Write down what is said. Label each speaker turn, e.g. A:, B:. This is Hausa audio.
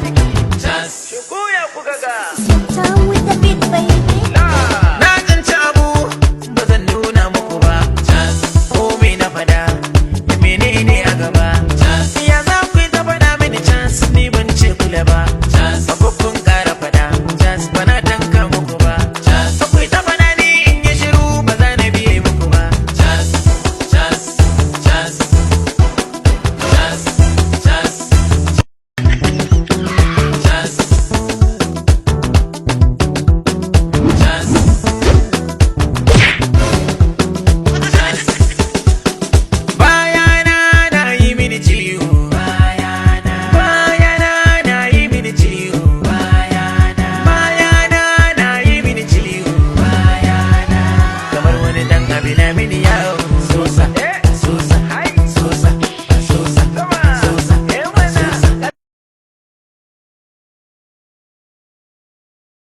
A: Shigo ya kuka ga.
B: Down with the beat, baby.
A: Na tsinci abu ba zan nuna muku ba. Ko me na fada da menene a gaba. Ya za ku yi ta faɗa mini chance ni ban ce kula ba.